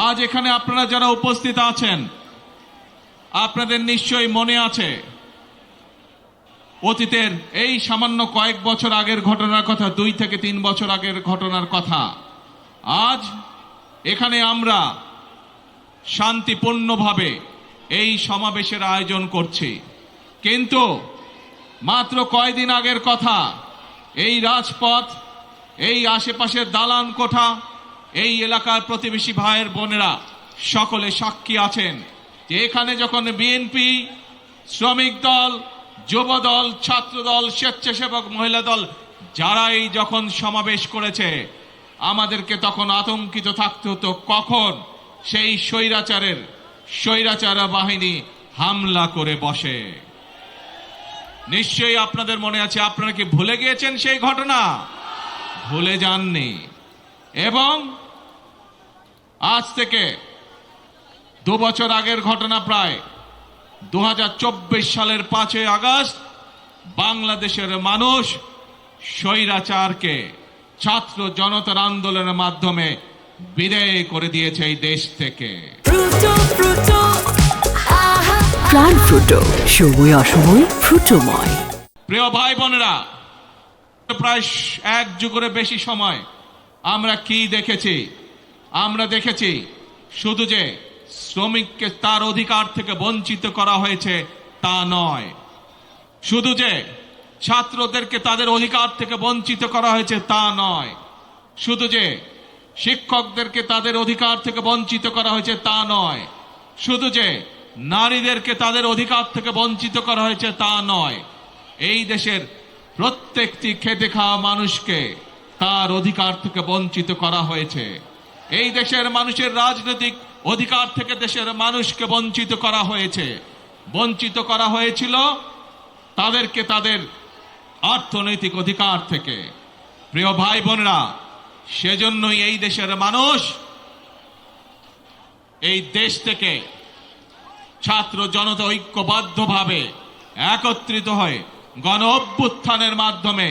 আজ এখানে আপনারা যারা উপস্থিত আছেন, আপনাদের নিশ্চয়ই মনে আছে অতীতের এই সামান্য কয়েক বছর আগের ঘটনার কথা, 2 থেকে 3 বছর আগের ঘটনার কথা। আজ এখানে আমরা শান্তিপূর্ণভাবে এই সমাবেশের আয়োজন করছি, কিন্তু মাত্র কয়েকদিন আগের কথা, এই রাজপথ, এই আশেপাশের দালান কোঠা, এই এলাকার প্রতিবেশী ভাইয়ের বোনেরা সকলে সাক্ষী আছেন যে এখানে যখন বিএনপি, শ্রমিক দল, যুব দল, ছাত্র দল, স্বেচ্ছাসেবক মহিলা দল যারাই যখন সমাবেশ করেছে, আমাদেরকে তখন আতঙ্কিত থাকতে হতো কখন সেই স্বৈরাচার বাহিনী হামলা করে বসে। নিশ্চয়ই আপনাদের মনে আছে। আপনারা কি ভুলে গিয়েছেন সেই ঘটনা? ভুলে যাননি। এবং আজ থেকে 2 বছর আগের ঘটনা, প্রায় 2024 সালের 5ই আগস্ট বাংলাদেশের মানুষ স্বৈরাচারকে ছাত্র জনতার আন্দোলনের মাধ্যমে বিদায় করে দিয়েছে এই দেশ থেকে। প্রাণ ফ্রুটো, সময় অসময় ফ্রুটোময়। প্রিয় ভাই বোনেরা, প্রায় 1 যুগের বেশি সময় আমরা কি দেখেছি? আমরা দেখেছি শুধু যে শ্রমিককে তার অধিকার থেকে বঞ্চিত করা হয়েছে তা নয়, শুধু যে ছাত্রদেরকে তাদের অধিকার থেকে বঞ্চিত করা হয়েছে তা নয়, শুধু যে শিক্ষকদেরকে তাদের অধিকার থেকে বঞ্চিত করা হয়েছে তা নয়, শুধু যে নারীদেরকে তাদের অধিকার থেকে বঞ্চিত করা হয়েছে তা নয়, এই দেশের প্রত্যেকটি খেটে খাওয়া মানুষকে তার অধিকার থেকে বঞ্চিত করা হয়েছে। এই দেশের মানুষের রাজনৈতিক অধিকার থেকে দেশের মানুষকে বঞ্চিত করা হয়েছে। বঞ্চিত করা হয়েছিল তাদেরকে তাদের অর্থনৈতিক অধিকার থেকে। প্রিয় ভাই বোনেরা, সেজন্যই এই দেশের মানুষ এই দেশ থেকে ছাত্র জনতা ঐক্যবদ্ধভাবে একত্রিত হয়ে গণ অভ্যুত্থানের মাধ্যমে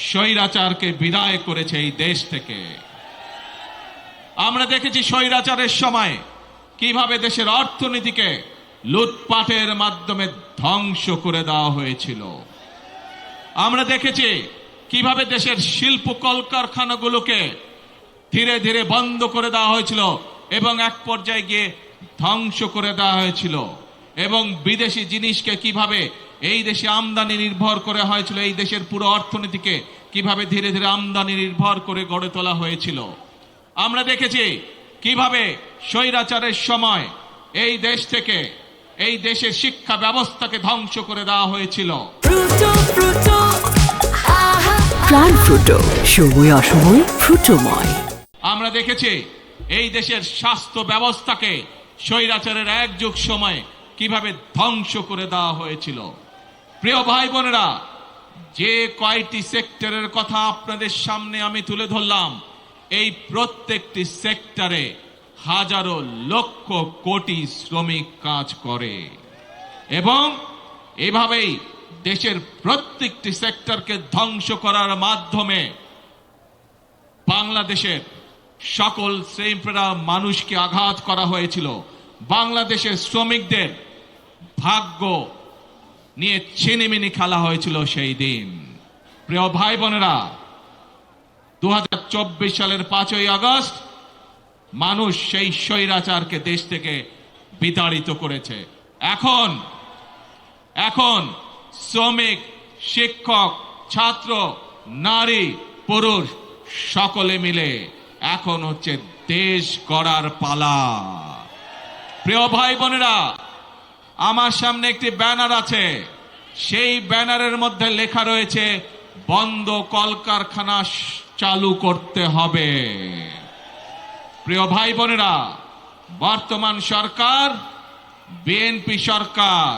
স্বৈরাচারকে বিদায় করেছে এই দেশ থেকে। আমরা দেখেছি স্বৈরাচারের সময় কিভাবে দেশের অর্থনীতিকে লুটপাটের মাধ্যমে ধ্বংস করে দেওয়া হয়েছিল। আমরা দেখেছি কিভাবে দেশের শিল্প কলকারখানাগুলোকে ধীরে ধীরে বন্ধ করে দেওয়া হয়েছিল এবং এক পর্যায়ে গিয়ে ধ্বংস করে দেওয়া হয়েছিল। এবং বিদেশি জিনিসকে কিভাবে এই দেশে আমদানি নির্ভর করে হয়েছিল, এই দেশের পুরো অর্থনীতিকে কিভাবে ধীরে ধীরে আমদানি নির্ভর করে গড়ে তোলা হয়েছিল। আমরা দেখেছি কিভাবে স্বৈরাচারের সময় এই দেশ থেকে এই দেশের শিক্ষা ব্যবস্থাকে ধ্বংস করে দেওয়া হয়েছিল। প্রাণ ফ্রুটো, সময় অসময় ফ্রুটোময়। আমরা দেখেছি এই দেশের স্বাস্থ্য ব্যবস্থাকে স্বৈরাচারের 1 যুগ সময় কিভাবে ধ্বংস করে দেওয়া হয়েছিল। প্রিয় ভাই বোনেরা, যে কয়টি সেক্টরের কথা আপনাদের সামনে আমি তুলে ধরলাম, এই প্রত্যেকটি সেক্টরে হাজারো লক্ষ কোটি শ্রমিক কাজ করে এবং এভাবেই দেশের প্রত্যেকটি সেক্টরকে ধ্বংস করার মাধ্যমে বাংলাদেশের সকল শ্রেণীপেরা মানুষকে আঘাত করা হয়েছিল। বাংলাদেশের শ্রমিকদের ভাগ্য নিয়ে ছিনিমিনি খেলা হয়েছিল সেই দিন। প্রিয় ভাই বোনেরা, 2024 সালের 5ই আগস্ট মানুষ সেই স্বৈরাচারকে দেশ থেকে বিতাড়িত করেছে। এখন শ্রমিক, শিক্ষক, ছাত্র, নারী, পুরুষ সকলে মিলে এখন হচ্ছে দেশ গড়ার পালা। প্রিয় ভাই বোনেরা, আমার সামনে একটি ব্যানার আছে, সেই ব্যানারের মধ্যে লেখা রয়েছে বন্ধ কলকারখানা চালু করতে হবে। প্রিয় ভাই বোনেরা, বর্তমান সরকার বিএনপি সরকার,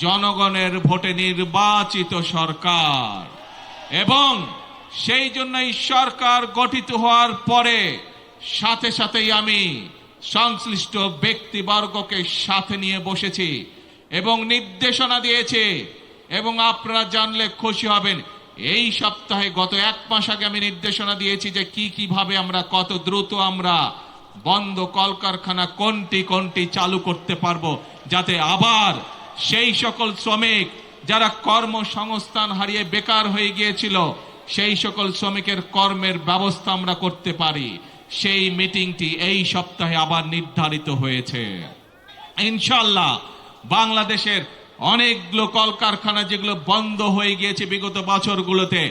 জনগণের ভোটে নির্বাচিত সরকার এবং সেই জন্যই সরকার গঠিত হওয়ার পরে সাথে সাথেই আমি সংশ্লিষ্ট ব্যক্তিবর্গকে সাথে নিয়ে বসেছি এবং নির্দেশনা দিয়েছি। এবং আপনারা জানলে খুশি হবেন, এই সপ্তাহে গত 1 মাস আগে আমি নির্দেশনা দিয়েছি যে কিভাবে আমরা কত দ্রুত আমরা বন্ধ কলকারখানা কোনটি কোনটি চালু করতে পারবো, যাতে আবার সেই সকল শ্রমিক যারা কর্মসংস্থান হারিয়ে বেকার হয়ে গিয়েছিল সেই সকল শ্রমিকের কর্মের ব্যবস্থা আমরা করতে পারি। সেই মিটিংটি এই সপ্তাহে আবার নির্ধারিত হয়েছে। ইনশাআল্লাহ বাংলাদেশের অনেকগুলো কলকারখানা যেগুলো বন্ধ হয়ে গিয়েছে বিগত বছরগুলোতে,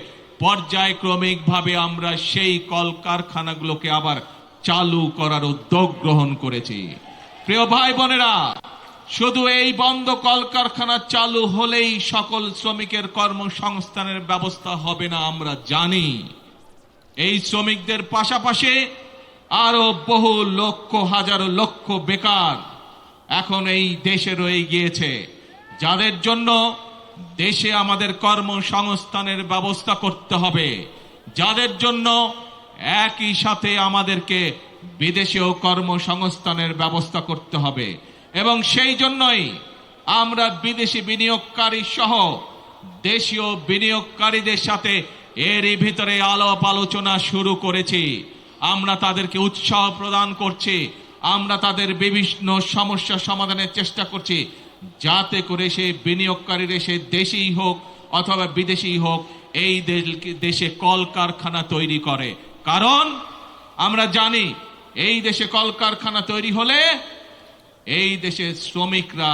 পর্যায়ক্রমিকভাবে আমরা সেই কলকারখানাগুলোকে আবার চালু করার উদ্যোগ গ্রহণ করেছি। প্রিয় ভাই বোনেরা, শুধু এই বন্ধ কলকারখানা চালু হলেই সকল শ্রমিকের কর্মসংস্থানের ব্যবস্থা হবে না, আমরা জানি। এই শ্রমিকদের পাশাপাশি আরো বহু লক্ষ হাজারো লক্ষ বেকার এখন এই দেশে রয়ে গিয়েছে, যাদের জন্য দেশে আমাদের কর্মসংস্থানের ব্যবস্থা করতে হবে, যাদের জন্য একই সাথে আমাদেরকে বিদেশেও কর্মসংস্থানের ব্যবস্থা করতে হবে। এবং সেই জন্যই আমরা বিদেশি বিনিয়োগকারী সহ দেশীয় বিনিয়োগকারীদের সাথে এরই ভিতরে আলাপ আলোচনা শুরু করেছি। আমরা তাদেরকে উৎসাহ প্রদান করছি, আমরা তাদের বিভিন্ন সমস্যা সমাধানের চেষ্টা করছি, যাতে করে সেই বিনিয়োগকারীরা সে দেশেই হোক অথবা বিদেশি হোক এই দেশে কলকারখানা তৈরি করে। কারণ আমরা জানি এই দেশে কলকারখানা তৈরি হলে এই দেশের শ্রমিকরা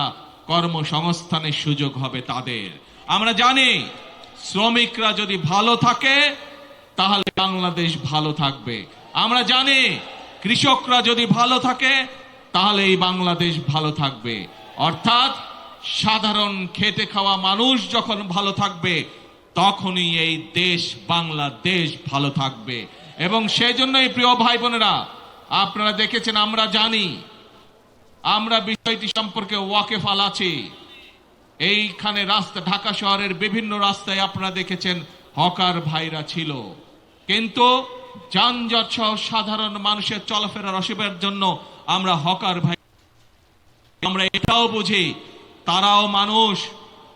কর্মসংস্থানের সুযোগ হবে তাদের। আমরা জানি শ্রমিকরা যদি ভালো থাকে তাহলে বাংলাদেশ ভালো থাকবে। আমরা জানি কৃষকরা যদি ভালো থাকে তাহলে এই বাংলাদেশ ভালো থাকবে। অর্থাৎ সাধারণ খেটে খাওয়া মানুষ যখন ভালো থাকবে তখনই এই দেশ বাংলাদেশ ভালো থাকবে। এবং সেই জন্যই প্রিয় ভাই বোনেরা, আপনারা দেখেছেন, আমরা জানি, আমরা বিষয়টি সম্পর্কে ওয়াকিফাল আছি। এইখানে রাস্তা, ঢাকা শহরের বিভিন্ন রাস্তায় আপনারা দেখেছেন হকার ভাইরা ছিল, কিন্তু যানজট সহ সাধারণ মানুষের চলাফেরার অসুবিধার জন্য আমরা হকার ভাই, আমরা এটাও বুঝি তারাও মানুষ,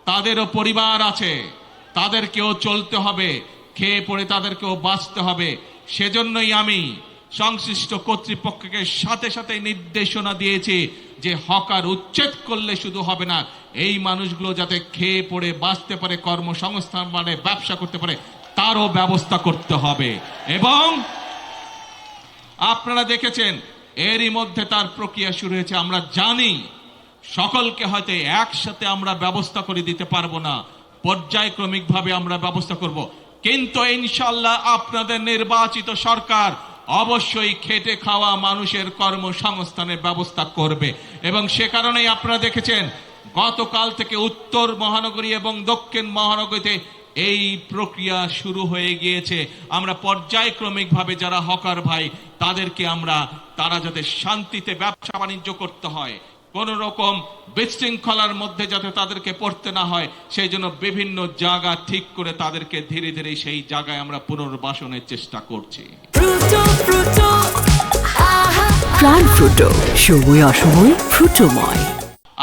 তাদেরও পরিবার আছে, তাদেরকেও চলতে হবে, খেয়ে পড়ে তাদেরকেও বাঁচতে হবে। সেজন্যই আমি সংশ্লিষ্ট কর্তৃপক্ষকে সাথে সাথে নির্দেশনা দিয়েছি যে হকার উচ্ছেদ করলে শুধু হবে না, এই মানুষগুলো যাতে খেয়ে পড়ে বাঁচতে পারে, কর্মসংস্থান মানে ব্যবসা করতে পারে, তারও ব্যবস্থা করতে হবে। এবং আপনারা দেখেছেন এরই মধ্যে তার প্রক্রিয়া শুরু হয়েছে। আমরা জানি সকলকে হয়তো একসাথে আমরা ব্যবস্থা করে দিতে পারবো না, পর্যায়ক্রমিকভাবে আমরা ব্যবস্থা করব, কিন্তু ইনশাআল্লাহ আপনাদের নির্বাচিত সরকার অবশ্যই খেটে খাওয়া মানুষের কর্মসংস্থানের ব্যবস্থা করবে। এবং সে কারণেই আপনারা দেখেছেন গতকাল থেকে উত্তর মহানগরী এবং দক্ষিণ মহানগরীতে এই প্রক্রিয়া শুরু হয়ে গিয়েছে। আমরা পর্যায়ক্রমিকভাবে যারা হকার ভাই তাদেরকে তারা যাতে শান্তিতে ব্যবসা বাণিজ্য করতে হয়, কোন রকম বিশৃঙ্খলার মধ্যে যাতে তাদেরকে পড়তে না হয়, সেই জন্য বিভিন্ন জায়গা ঠিক করে তাদেরকে ধীরে ধীরে সেই জায়গায় আমরা পুনর্বাসনের চেষ্টা করছি। প্রাণ ফ্রুটো, সময় অসময় ফ্রুটোময়।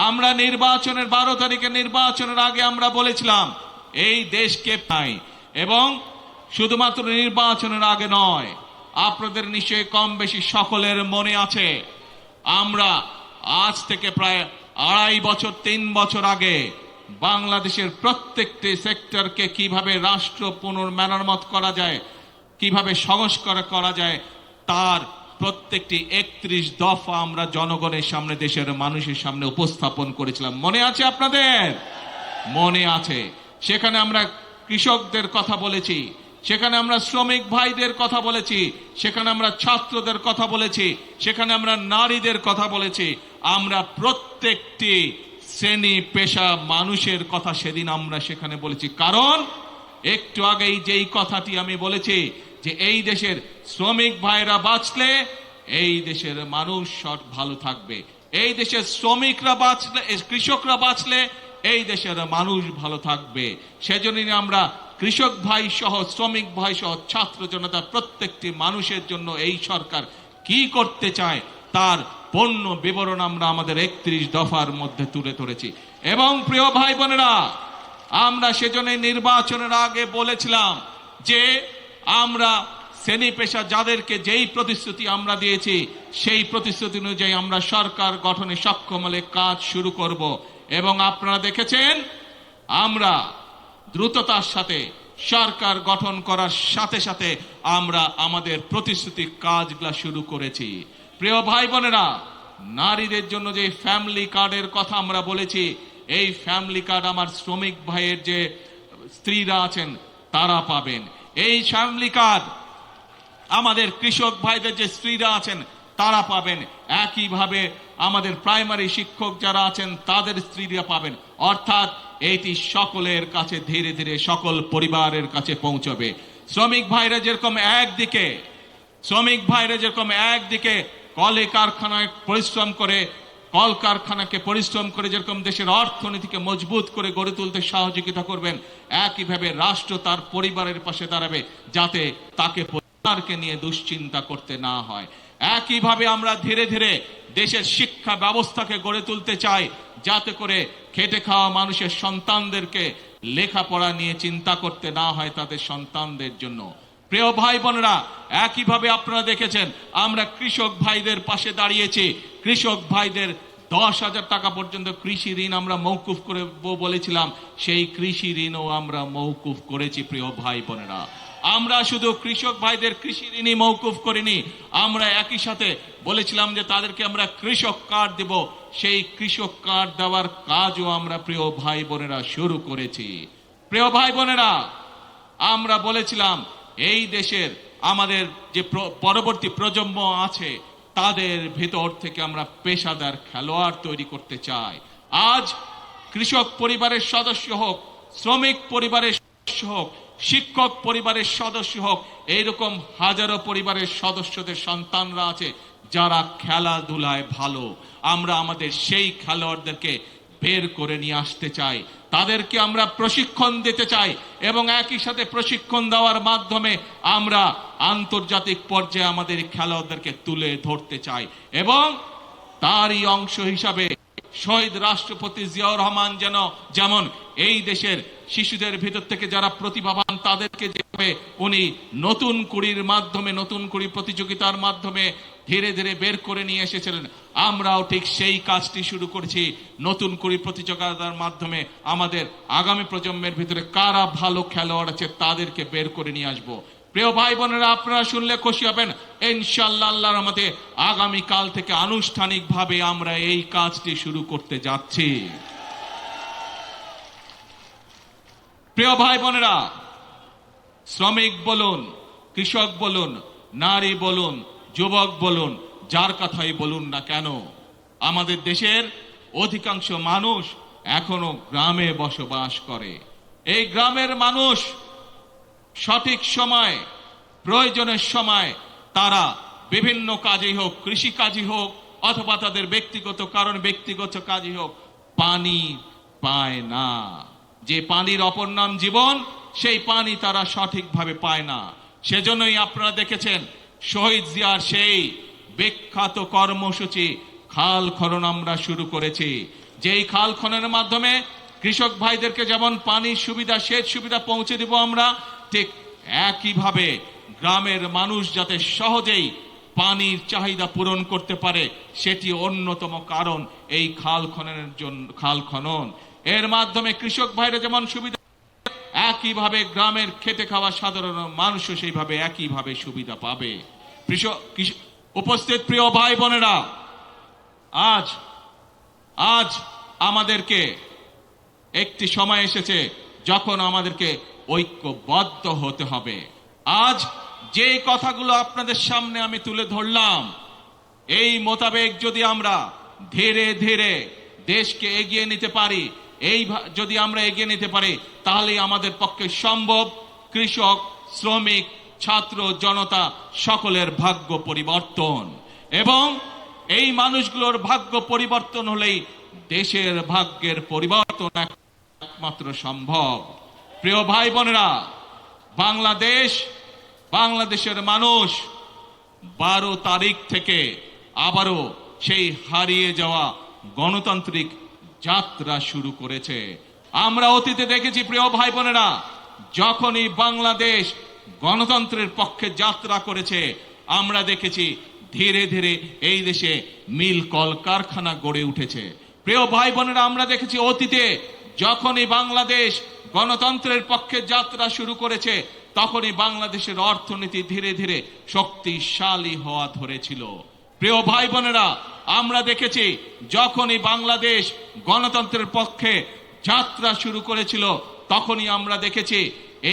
আমরা নির্বাচনের 12 তারিখে নির্বাচনের আগে আমরা বলেছিলাম এই দেশকে পাই, এবং শুধুমাত্র নির্বাচনের আগে নয়, আপনাদের নিশ্চয়ই কম বেশি সকলের মনে আছে আমরা আজ থেকে প্রায় 2.5 বছর 3 বছর আগে বাংলাদেশের প্রত্যেকটি সেক্টরকে কিভাবে রাষ্ট্র পুনর্মেরামত করা যায়, কিভাবে সংস্কার করা যায়, তার প্রত্যেকটি 31 দফা আমরা জনগণের সামনে, দেশের মানুষের সামনে উপস্থাপন করেছিলাম। মনে আছে আপনাদের? মনে আছে। সেখানে আমরা কৃষকদের কথা বলেছি, সেখানে আমরা শ্রমিক ভাইদের কথা বলেছি, সেখানে আমরা ছাত্রদের কথা বলেছি, সেখানে আমরা নারীদের কথা বলেছি, আমরা প্রত্যেকটি শ্রেণী পেশা মানুষের কথা সেদিন আমরা সেখানে বলেছি। কারণ একটু আগেই যেই কথাটি আমি বলেছি যে এই দেশের শ্রমিক ভাইরা বাঁচলে এই দেশের মানুষ সব ভালো থাকবে, এই দেশের শ্রমিকরা বাঁচলে, কৃষকরা বাঁচলে এই দেশের মানুষ ভালো থাকবে। সেজন্যই আমরা কৃষক ভাই সহ, শ্রমিক ভাই সহ, ছাত্র জনতা প্রত্যেকটি মানুষের জন্য এই সরকার কি করতে চায় তার পূর্ণ বিবরণ আমরা আমাদের 31 দফার মধ্যে তুলে ধরেছি। এবং প্রিয় ভাই বোনেরা, আমরা সেজন্য নির্বাচনের আগে বলেছিলাম যে আমরা শ্রেণী পেশা যাদেরকে যেই প্রতিশ্রুতি আমরা দিয়েছি সেই প্রতিশ্রুতি অনুযায়ী আমরা সরকার গঠনে সক্ষম হলে কাজ শুরু করব। এবং আপনারা দেখেছেন আমরা দ্রুততার সাথে সরকার গঠন করার সাথে সাথে আমরা আমাদের প্রতিশ্রুতির কাজগুলো শুরু করেছি। প্রিয় ভাই বোনেরা, নারীদের জন্য যে ফ্যামিলি কার্ডের কথা আমরা বলেছি, এই ফ্যামিলি কার্ড আমার শ্রমিক ভাইয়ের যে স্ত্রীরা আছেন তারা পাবেন। এই ফ্যামিলি কার্ড আমাদের কৃষক ভাইদের যে স্ত্রীরা আছেন তারা পাবেন। একইভাবে আমাদের প্রাইমারি শিক্ষক যারা আছেন তাদের স্ত্রীরা পাবেন। অর্থাৎ এটি সকলের কাছে ধীরে ধীরে সকল পরিবারের কাছে পৌঁছবে। শ্রমিক ভাইরা যেরকম একদিকে কলে কারখানায় পরিশ্রম করে, কলকারখানাকে পরিশ্রম করে যেরকম দেশের অর্থনীতিকে মজবুত করে গড়ে তুলতে সহযোগিতা করবেন, একইভাবে রাষ্ট্র তার পরিবারের পাশে দাঁড়াবে যাতে তাকে পরিবারকে নিয়ে দুশ্চিন্তা করতে না হয়। একইভাবে আমরা ধীরে ধীরে দেশের শিক্ষা ব্যবস্থাকে গড়ে তুলতে চাই যাতে করে খেটে খাওয়া মানুষের সন্তানদেরকে লেখাপড়া নিয়ে চিন্তা করতে না হয় তাদের সন্তানদের জন্য। প্রিয় ভাই বোনেরা, একইভাবে আপনারা দেখেছেন আমরা কৃষক ভাইদের পাশে দাঁড়িয়েছি। কৃষক ভাইদের 10,000 টাকা পর্যন্ত কৃষি ঋণ আমরা মৌকুফ করে বলেছিলাম, সেই কৃষি ঋণও আমরা মৌকুফ করেছি। প্রিয় ভাই বোনেরা, আমরা শুধু কৃষক ভাইদের কৃষি ঋণই মৌকুফ করিনি, আমরা একই সাথে বলেছিলাম যে তাদেরকে আমরা কৃষক কার্ড দেব। সেই কৃষক কার্ড দেওয়ার কাজও আমরা প্রিয় ভাই বোনেরা শুরু করেছি। প্রিয় ভাই বোনেরা, আমরা বলেছিলাম এই দেশের আমাদের যে পরবর্তী প্রজন্ম আছে তাদের ভেতর থেকে আমরা পেশাদার খেলোয়াড় তৈরি করতে চাই। আজ কৃষক পরিবারের সদস্য হোক, শ্রমিক পরিবারের সদস্য হোক, শিক্ষক পরিবারের সদস্য হোক, এইরকম হাজারো পরিবারের সদস্যদের সন্তানরা আছে যারা খেলাধুলায় ভালো। আমরা আমাদের সেই খেলোয়াড়দেরকে বের করে নিয়ে আসতে চাই, তাদেরকে আমরা প্রশিক্ষণ দিতে চাই এবং একই সাথে প্রশিক্ষণ দেওয়ার মাধ্যমে আমরা আন্তর্জাতিক পর্যায়ে আমাদের খেলোয়াড়দেরকে তুলে ধরতে চাই। এবং তারই অংশ হিসাবে শহীদ রাষ্ট্রপতি জিয়াউর রহমান যেমন এই দেশের শিশুদের ভিতর থেকে যারা প্রতিভাবান তাদেরকে যেভাবে উনি নতুন কুড়ির মাধ্যমে, নতুন কুড়ি প্রতিযোগিতার মাধ্যমে ধীরে ধীরে বের করে নিয়ে এসেছিলেন, আমরাও ঠিক সেই কাজটি শুরু করেছি। নতুন কুড়ি প্রতিযোগিতার মাধ্যমে আমাদের আগামী প্রজন্মের ভিতরে কারা ভালো খেলোয়াড় আছে তাদেরকে বের করে নিয়ে আসবো। প্রিয় ভাই বোনেরা, আপনারা শুনলে খুশি হবেন, ইনশাআল্লাহ আল্লাহর রহমতে আগামী কাল থেকে আনুষ্ঠানিকভাবে আমরা এই কাজটি শুরু করতে যাচ্ছি। প্রিয় ভাই বোনেরা, শ্রমিক বলুন, কৃষক বলুন, নারী বলুন, যুবক বলুন, যার কথাই বলুন না কেন, আমাদের দেশের অধিকাংশ মানুষ এখনো গ্রামে বসবাস করে। এই গ্রামের মানুষ সঠিক সময়, প্রয়োজনের সময় তারা বিভিন্ন কাজেই হোক, কৃষি কাজই হোক অথবা তাদের ব্যক্তিগত কারণ ব্যক্তিগত কাজই হোক, পানি পায় না। যে পানির অপর নাম জীবন, সেই পানি তারা সঠিকভাবে পায় না। সেজন্যই আপনারা দেখেছেন শহীদ জিয়ার সেই বিখ্যাত কর্মসূচি খাল খনন আমরা শুরু করেছি। যেই খাল খননের মাধ্যমে কৃষক ভাইদেরকে যেমন পানির সুবিধা, সেচ সুবিধা পৌঁছে দিব আমরা, ঠিক একইভাবে গ্রামের মানুষ যাতে সহজেই পানির চাহিদা পূরণ করতে পারে সেটি অন্যতম কারণ এই খাল খনন। এর মাধ্যমে কৃষক ভাইরা যেমন সুবিধা, একইভাবে গ্রামের খেটে খাওয়া সাধারণ মানুষও সেইভাবে একইভাবে সুবিধা পাবে। উপস্থিত প্রিয় ভাই বোনেরা, আজ আমাদেরকে একটি সময় এসেছে যখন আমাদেরকে ঐক্যবদ্ধ হতে হবে। আজ যে কথাগুলো আপনাদের সামনে আমি তুলে ধরলাম, এই মোতাবেক যদি আমরা ধীরে ধীরে দেশকে এগিয়ে নিতে পারি, যদি আমরা এগিয়ে নিতে পারি, তাহলেই আমাদের পক্ষে সম্ভব কৃষক, শ্রমিক, ছাত্র, জনতা সকলের ভাগ্য পরিবর্তন। এবং এই মানুষগুলোর ভাগ্য পরিবর্তন হলেই দেশের ভাগ্যের পরিবর্তন একমাত্র সম্ভব। প্রিয় ভাই বোনেরা, বাংলাদেশের মানুষ 12 তারিখ থেকে আবারও সেই হারিয়ে যাওয়া গণতান্ত্রিক যাত্রা শুরু করেছে। আমরা অতীতে দেখেছি প্রিয় ভাই বোনেরা, যখনই বাংলাদেশ গণতন্ত্রের পক্ষে যাত্রা করেছে, আমরা দেখেছি ধীরে ধীরে এই দেশে মিল কলকারখানা গড়ে উঠেছে। প্রিয় ভাই বোনেরা, আমরা দেখেছি অতীতে যখনই বাংলাদেশ গণতন্ত্রের পক্ষে যাত্রা শুরু করেছে তখনই বাংলাদেশের অর্থনীতি ধীরে ধীরে শক্তিশালী হওয়া ধরেছিল। প্রিয় ভাই বোনেরা, আমরা দেখেছি যখনই বাংলাদেশ গণতন্ত্রের পক্ষে যাত্রা শুরু করেছিল তখনই আমরা দেখেছি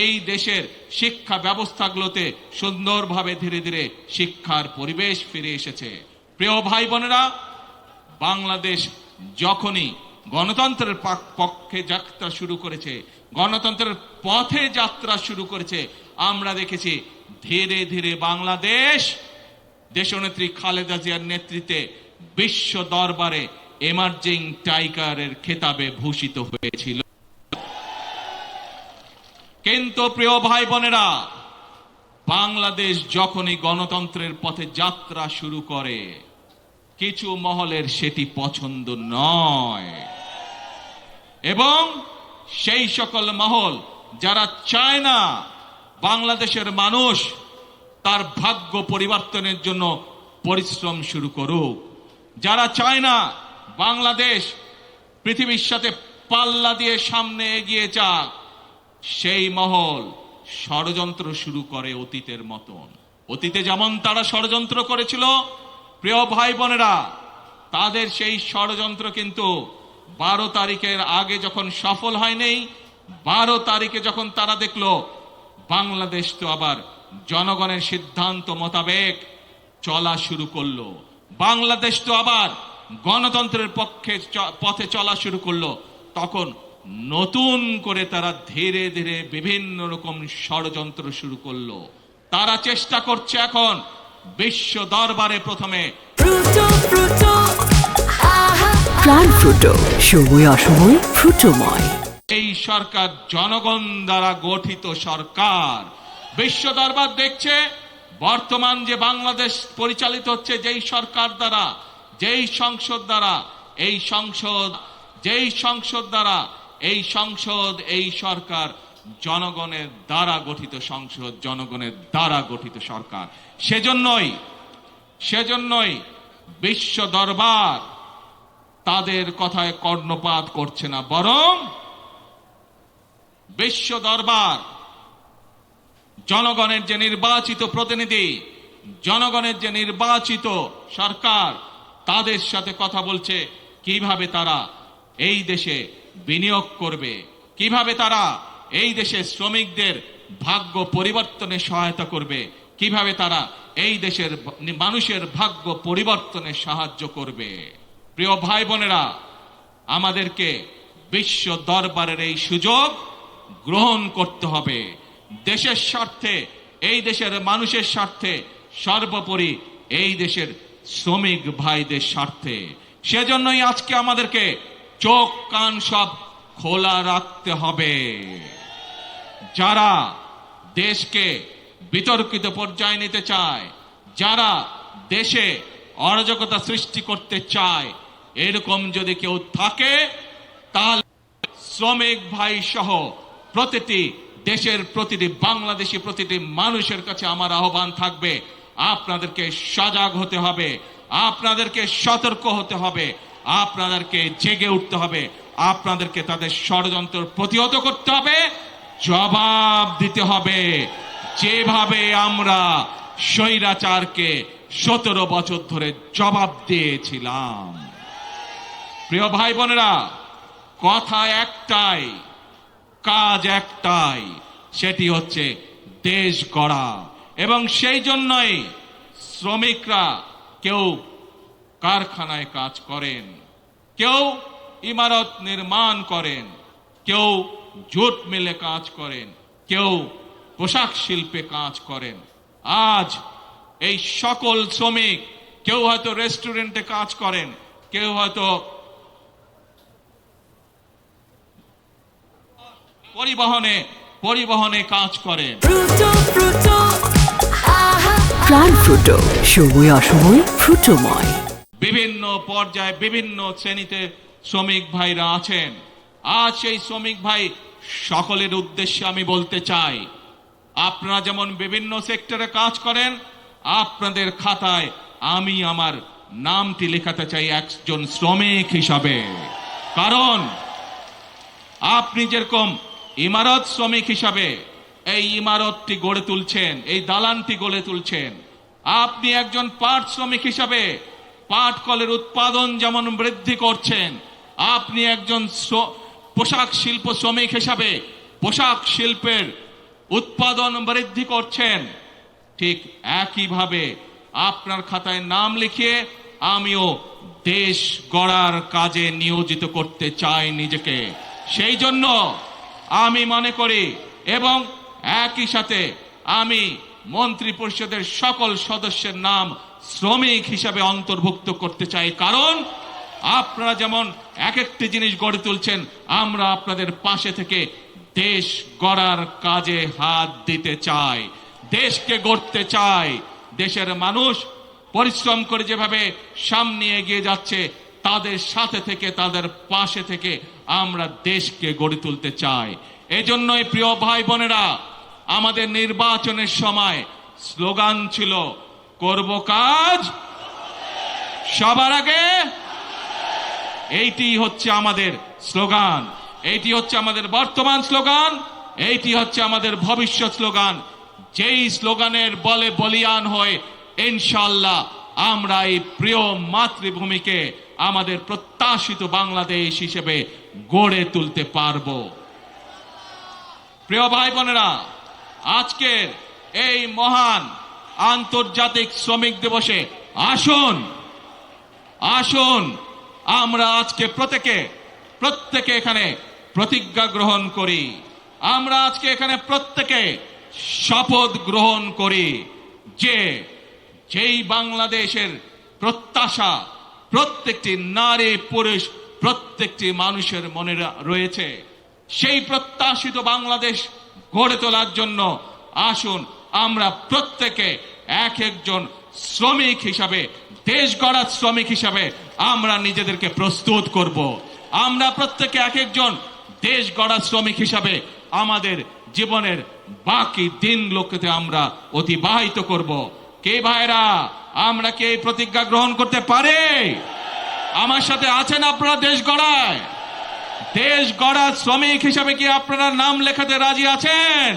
এই দেশের শিক্ষা ব্যবস্থাগুলোতে সুন্দরভাবে ধীরে ধীরে শিক্ষার পরিবেশ ফিরে এসেছে। প্রিয় ভাই বোনেরা, বাংলাদেশ যখনই গণতন্ত্রের পক্ষে যাত্রা শুরু করেছে, গণতন্ত্রের পথে যাত্রা শুরু করেছে, আমরা দেখেছি ধীরে ধীরে বাংলাদেশ দেশনেত্রী খালেদা জিয়ার নেতৃত্বে বিশ্ব দরবারে এমার্জিং টাইগারের খেতাবে ভূষিত হয়েছিল। কিন্তু প্রিয় ভাই বোনেরা, বাংলাদেশ যখনই গণতন্ত্রের পথে যাত্রা শুরু করে কিছু মহলের সেটি পছন্দ নয়, এবং সেই সকল মহল যারা চায় না বাংলাদেশের মানুষ তার ভাগ্য পরিবর্তনের জন্য পরিশ্রম শুরু করুক, যারা চায় না বাংলাদেশ পৃথিবীর সাথে পাল্লা দিয়ে সামনে এগিয়ে যাক, সেই মহল ষড়যন্ত্র শুরু করে অতীতের মতন। অতীতে যেমন তারা ষড়যন্ত্র করেছিল, প্রিয় ভাই বোনেরা, তাদের সেই ষড়যন্ত্র কিন্তু 12 তারিখের আগে যখন সফল হয়নি, 12 তারিখে যখন তারা দেখলো বাংলাদেশ তো আবার জনগণের সিদ্ধান্ত মোতাবেক চলা শুরু করলো, বাংলাদেশ তো আবার গণতন্ত্রের পথে চলা শুরু করলো, তখন নতুন করে তারা ধীরে ধীরে বিভিন্ন রকম ষড়যন্ত্র শুরু করলো। তারা চেষ্টা করছে এখন বিশ্ব দরবারে প্রথমে প্রাণ ফ্রুটো, সময় অসময় ফ্রুটোময়। এই সরকার জনগণ দ্বারা গঠিত সরকার। বিশ্ব দরবার দেখছে বর্তমান যে বাংলাদেশ পরিচালিত হচ্ছে যেই সরকার দ্বারা, যেই সংসদ দ্বারা, এই সংসদ এই সরকার জনগণের দ্বারা গঠিত সংসদ, জনগণের দ্বারা গঠিত সরকার। সেজন্যই বিশ্ব দরবার তাদের কথায় কর্ণপাত করছে না, বরং বিশ্ব দরবার জনগণের যে নির্বাচিত প্রতিনিধি, জনগণের যে নির্বাচিত সরকার, তাদের সাথে কথা বলছে কিভাবে তারা এই দেশে বিনিয়োগ করবে, কিভাবে তারা এই দেশে শ্রমিকদের ভাগ্য পরিবর্তনে সহায়তা করবে, কিভাবে তারা এই দেশের মানুষের ভাগ্য পরিবর্তনে সাহায্য করবে। প্রিয় ভাই বোনেরা, আমাদেরকে বিশ্ব দরবারের এই সুযোগ গ্রহণ করতে হবে, দেশের স্বার্থে, এই দেশের মানুষের স্বার্থে, সর্বোপরি এই দেশের শ্রমিক ভাইদের স্বার্থে। সেজন্যই আজকে আমাদেরকে চোখ কান সব খোলা রাখতে হবে। যারা দেশকে বিতর্কিত পর্যায়ে নিতে চায়, যারা দেশে অরাজকতা সৃষ্টি করতে চায়, এরকম যদি কেউ থাকে তাহলে শ্রমিক ভাই সহ দেশের প্রতিটি বাংলাদেশি প্রতিটি মানুষের কাছে আমার আহ্বান থাকবে, আপনাদেরকে সজাগ হতে হবে, আপনাদেরকে সতর্ক হতে হবে, আপনাদেরকে জেগে উঠতে হবে, আপনাদেরকে তাদের ষড়যন্ত্র প্রতিহত করতে হবে, জবাব দিতে হবে, যেভাবে আমরা স্বৈরাচারকে 17 বছর ধরে জবাব দিয়েছিলাম। প্রিয় ভাই বোনেরা, কথা একটাই, কাজ একটাই, সেটি হচ্ছে দেশ গড়া। এবং সেই জন্যই শ্রমিকরা কেউ কারখানায় কাজ করেন, কেউ ইমারত নির্মাণ করেন, কেউ জুট মিলে কাজ করেন, কেউ পোশাক শিল্পে কাজ করেন। আজ এই সকল শ্রমিক, কেউ হয়তো রেস্টুরেন্টে কাজ করেন, কেউ হয়তো পরিবহনে কাজ করেন। প্রাণ ফ্রুটো, সময় অসময় ফ্রুটোময়। বিভিন্ন পর্যায়ে বিভিন্ন শ্রেণীতে শ্রমিক ভাইরা আছেন। আজ সেই শ্রমিক ভাই সকলের উদ্দেশ্যে আমি বলতে চাই, আপনারা যেমন বিভিন্ন সেক্টরে কাজ করেন, আপনাদের খাতায় আমি আমার নামটি লেখাতে চাই একজন শ্রমিক হিসাবে। কারণ আপনি যেরকম ইমারত শ্রমিক হিসাবে এই ইমারতটি গড়ে তুলছেন, এই দালানটি গড়ে তুলছেন, আপনি একজন পাট শ্রমিক হিসাবে পাট কলের উৎপাদন যেমন বৃদ্ধি করছেন, আপনি একজন পোশাক শিল্প শ্রমিক হিসাবে পোশাক শিল্পের উৎপাদন বৃদ্ধি করছেন, ঠিক একইভাবে আপনার খাতায় নাম লিখিয়ে আমিও দেশ গড়ার কাজে নিয়োজিত করতে চাই নিজেকে। সেই জন্য আমি মনে করি এবং একই সাথে আমি মন্ত্রী পরিষদের সকল সদস্যের নাম শ্রমিক হিসাবে অন্তর্ভুক্ত করতে চাই। কারণ আপনারা যেমন এক একটি জিনিস গড়ে তুলছেন, আমরা আপনাদের পাশে থেকে দেশ গড়ার কাজে হাত দিতে চাই, দেশকে গড়তে চাই। দেশের মানুষ পরিশ্রম করে যেভাবে সামনে এগিয়ে যাচ্ছে, তাদের সাথে থেকে তাদের পাশে থেকে আমরা দেশকে গড়ে তুলতে চাই। এজন্যই প্রিয় ভাই বোনেরা, আমাদের নির্বাচনের সময় স্লোগান ছিল করব কাজ সবার আগে। এইটি হচ্ছে আমাদের স্লোগান, এইটি হচ্ছে আমাদের বর্তমান স্লোগান, এইটি হচ্ছে আমাদের ভবিষ্যৎ স্লোগান। যেই স্লোগানের বলে বলিয়ান হয়ে ইনশাআল্লাহ আমরা এই প্রিয় মাতৃভূমিকে আমাদের প্রত্যাশিত বাংলাদেশ হিসেবে গড়ে তুলতে পারব। প্রিয় ভাই বোনেরা, আজকের এই মহান আন্তর্জাতিক শ্রমিক দিবসে আসুন আসুন আমরা আজকে প্রত্যেকে এখানে প্রতিজ্ঞা গ্রহণ করি। আমরা আজকে এখানে প্রত্যেকে শপথ গ্রহণ করি যে যেই বাংলাদেশের প্রত্যাশা প্রত্যেকটি নারী পুরুষ প্রত্যেকটি মানুষের মনে রয়েছে, সেই প্রত্যাশিত বাংলাদেশ গড়ে তোলার জন্য আসুন আমরা প্রত্যেকে এক একজন শ্রমিক হিসাবে, দেশ গড়ার শ্রমিক হিসাবে আমরা নিজেদেরকে প্রস্তুত করব। আমরা প্রত্যেকে এক একজন দেশ গড়ার শ্রমিক হিসাবে আমাদের জীবনের বাকি দিনগুলোকে আমরা অতিবাহিত করব। কে ভাইরা, আমরা কি এই প্রতিজ্ঞা গ্রহণ করতে পারি? আমার সাথে আছেন আপনারা দেশ গড়ায়? দেশ গড়ার শ্রমিক হিসাবে কি আপনারা নাম লেখাতে রাজি আছেন?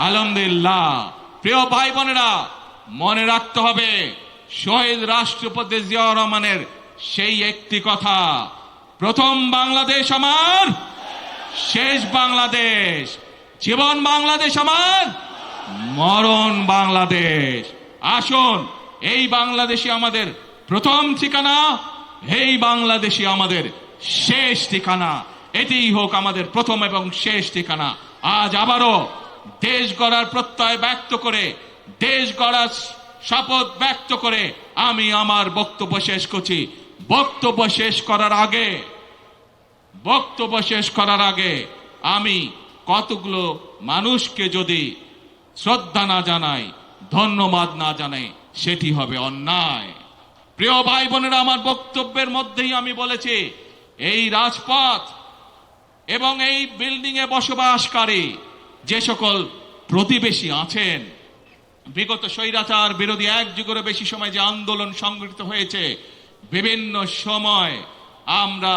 আলহামদুলিল্লাহ। প্রিয় ভাই বোনেরা, মনে রাখতে হবে শহীদ রাষ্ট্রপতি জিয়াউর রহমানের সেই একটি কথা, প্রথম বাংলাদেশ আমার, শেষ বাংলাদেশ। জীবন বাংলাদেশ আমার, মরণ বাংলাদেশ। আসুন এই বাংলাদেশই আমাদের প্রথম ঠিকানা, এই বাংলাদেশই আমাদের শেষ ঠিকানা। এটিই হোক আমাদের প্রথম এবং শেষ ঠিকানা। আজ আবারও দেশ গড়ার প্রত্যয় ব্যক্ত করে, দেশ গড়ার শপথ ব্যক্ত করে আমি আমার বক্তব্য শেষ করছি। বক্তব্য শেষ করার আগে আমি কতগুলো মানুষকে যদি শ্রদ্ধা না জানাই, ধন্যবাদ না জানাই, সেটি হবে অন্যায়। প্রিয় ভাই বোনেরা, আমার বক্তব্যের মধ্যেই আমি বলেছি এই রাজপথ এবং এই বিল্ডিং এ বসবাসকারী যে সকল প্রতিবেশী আছেন, বিগত স্বৈরাচার বিরোধী এক যুগেরও বেশি সময় যে আন্দোলন সংগঠিত হয়েছে, বিভিন্ন সময় আমরা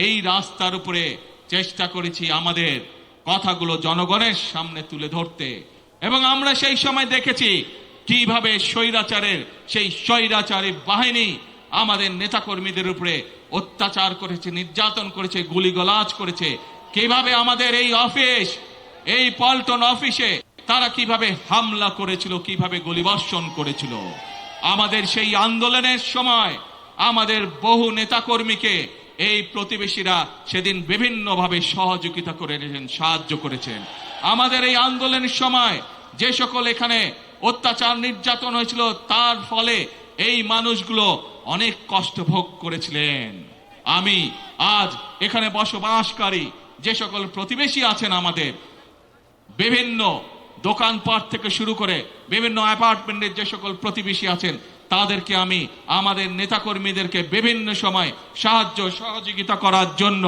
এই রাস্তার উপরে চেষ্টা করেছি আমাদের কথাগুলো জনগণের সামনে তুলে ধরতে, এবং আমরা সেই সময় দেখেছি কিভাবে সেই স্বৈরাচারী বাহিনী আমাদের নেতাকর্মীদের উপরে অত্যাচার করেছে, নির্যাতন করেছে, গুলিগলাজ করেছে, কিভাবে আমাদের এই পল্টন অফিসে তারা কিভাবে হামলা করেছিল, কিভাবে গুলিবর্ষণ করেছিল। আমাদের সেই আন্দোলনের সময় আমাদের বহু নেতাকর্মীকে এই প্রতিবেশীরা সেদিন বিভিন্নভাবে সহযোগিতা করেছেন, সাহায্য করেছেন। আমাদের এই আন্দোলনের সময় যে সকল এখানে অত্যাচার নির্যাতন হয়েছিল, তার ফলে এই মানুষগুলো অনেক কষ্ট ভোগ করেছিলেন। আমি আজ এখানে বসবাসকারী যে সকল প্রতিবেশী আছেন, আমাদের বিভিন্ন দোকানপাট থেকে শুরু করে বিভিন্ন অ্যাপার্টমেন্টের যে সকল প্রতিবেশী আছেন, তাদেরকে আমি আমাদের নেতাকর্মীদেরকে বিভিন্ন সময় সাহায্য সহযোগিতা করার জন্য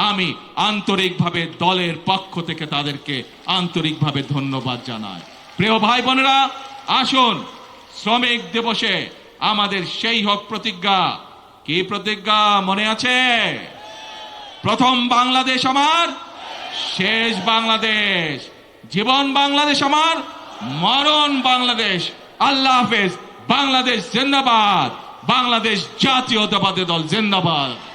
আমি আন্তরিকভাবে দলের পক্ষ থেকে তাদেরকে আন্তরিকভাবে ধন্যবাদ জানাই। প্রিয় ভাই বোনেরা, আসুন শ্রমিক দিবসে আমাদের সেই হোক প্রতিজ্ঞা। কি প্রতিজ্ঞা মনে আছে? প্রথম বাংলাদেশ আমার, শেষ বাংলাদেশ। জীবন বাংলাদেশ আমার, মরণ বাংলাদেশ। আল্লাহ হাফেজ। বাংলাদেশ জিন্দাবাদ। বাংলাদেশ জাতীয়তাবাদী দল জিন্দাবাদ।